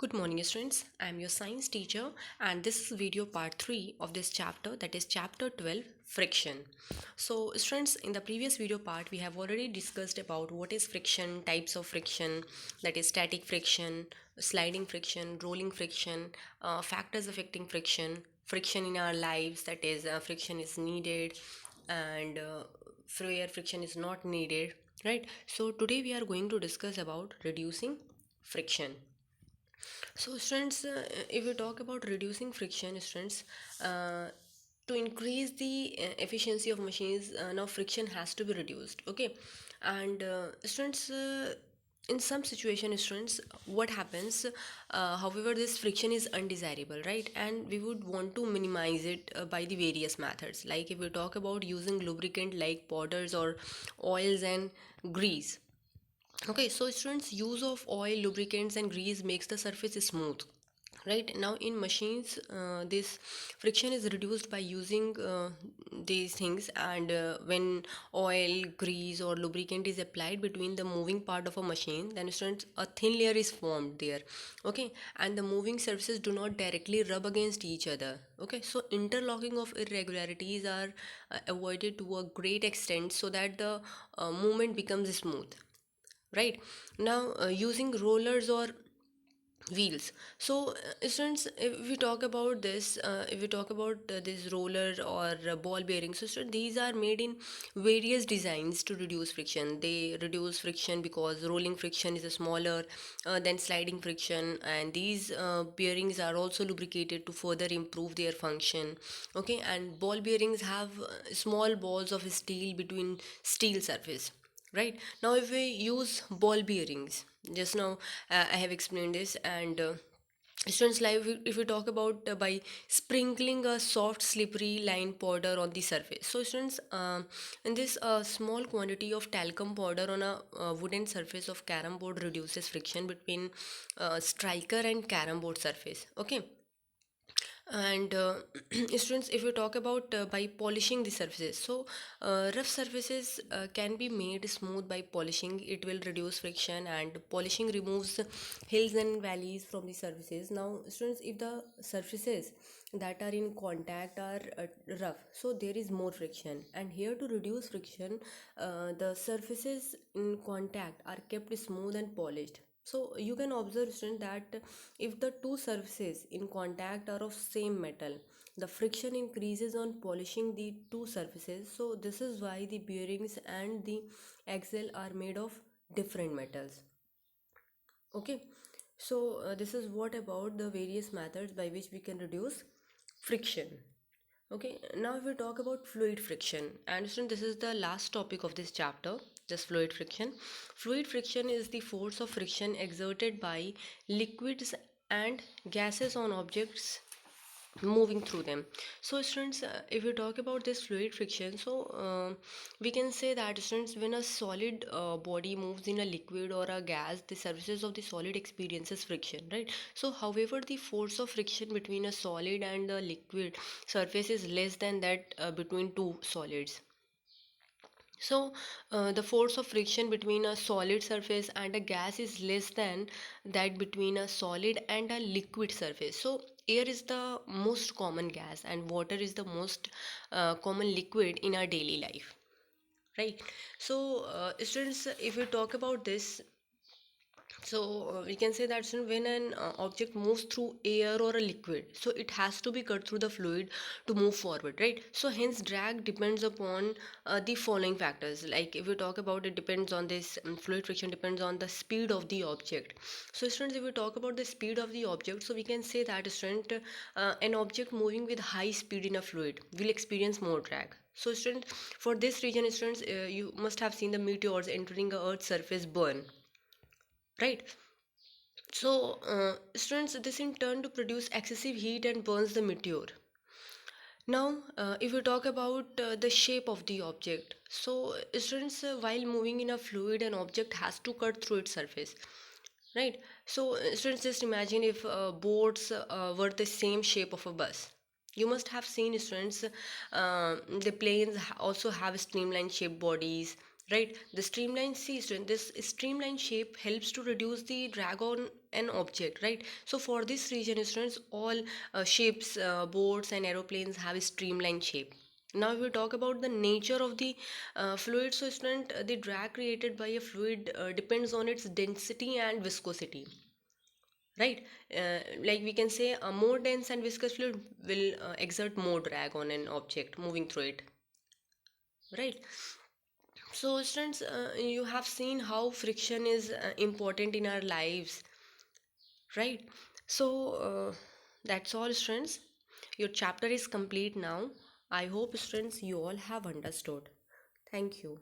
Good morning students, I am your science teacher and this is video part 3 of this chapter, that is chapter 12, friction. So students, in the previous video part we have already discussed about what is friction, types of friction, that is static friction, sliding friction, rolling friction, factors affecting friction, friction in our lives, that is friction is needed and where friction is not needed, right? So today we are going to discuss about reducing friction. So students, if we talk about reducing friction, students, to increase the efficiency of machines, now friction has to be reduced. Okay, and students, in some situation, students, what happens? However, this friction is undesirable, right? And we would want to minimize it by the various methods. Like if we talk about using lubricant like powders or oils and grease. Okay, so students, use of oil, lubricants and grease makes the surface smooth. Right now in machines, this friction is reduced by using these things, and when oil, grease or lubricant is applied between the moving part of a machine, then students, a thin layer is formed there. Okay, and the moving surfaces do not directly rub against each other. Okay, so interlocking of irregularities are avoided to a great extent so that the movement becomes smooth. Right now, using rollers or wheels. So students, if we talk about this, if we talk about this roller or ball bearings, so these are made in various designs to reduce friction. They reduce friction because rolling friction is a smaller than sliding friction, and these bearings are also lubricated to further improve their function. Okay, and ball bearings have small balls of steel between steel surface. Right now, if we use ball bearings, just now I have explained this, and students, live if we talk about by sprinkling a soft slippery line powder on the surface. So students, in this small quantity of talcum powder on a wooden surface of carom board reduces friction between striker and carom board surface. Okay, and students, if we talk about by polishing the surfaces, so rough surfaces can be made smooth by polishing. It will reduce friction, and polishing removes hills and valleys from the surfaces. Now students, if the surfaces that are in contact are rough, so there is more friction, and here to reduce friction, the surfaces in contact are kept smooth and polished. So you can observe student that if the two surfaces in contact are of same metal, the friction increases on polishing the two surfaces. So this is why the bearings and the axle are made of different metals. Okay, so this is what about the various methods by which we can reduce friction. Okay, now if we talk about fluid friction, and student, this is the last topic of this chapter, just fluid friction. Fluid friction is the force of friction exerted by liquids and gases on objects moving through them. So students, if we talk about this fluid friction, so we can say that students, when a solid body moves in a liquid or a gas, the surfaces of the solid experiences friction, right? So however, the force of friction between a solid and a liquid surface is less than that between two solids. So the force of friction between a solid surface and a gas is less than that between a solid and a liquid surface. So air is the most common gas and water is the most common liquid in our daily life, right? So students, if we talk about this, so we can say that when an object moves through air or a liquid, so it has to be cut through the fluid to move forward, right? So hence drag depends upon the following factors. Like if we talk about, it depends on this fluid friction depends on the speed of the object. So students, if we talk about the speed of the object, so we can say that student, an object moving with high speed in a fluid will experience more drag. So student, for this reason students, you must have seen the meteors entering a earth's surface burn, right? So students, this in turn to produce excessive heat and burns the meteor. Now if we talk about the shape of the object, so students, while moving in a fluid, an object has to cut through its surface, right? So students, just imagine if boats were the same shape of a bus. You must have seen students, the planes also have streamline shaped bodies, right? The streamline, see student, this streamline shape helps to reduce the drag on an object, right? So for this reason students, all ships, boats and aeroplanes have a streamline shape. Now we talk about the nature of the fluid. So student, the drag created by a fluid depends on its density and viscosity, right? Like we can say a more dense and viscous fluid will exert more drag on an object moving through it, right? So, students, you have seen how friction is important in our lives, right? So, that's all, students. Your chapter is complete now. I hope, students, you all have understood. Thank you.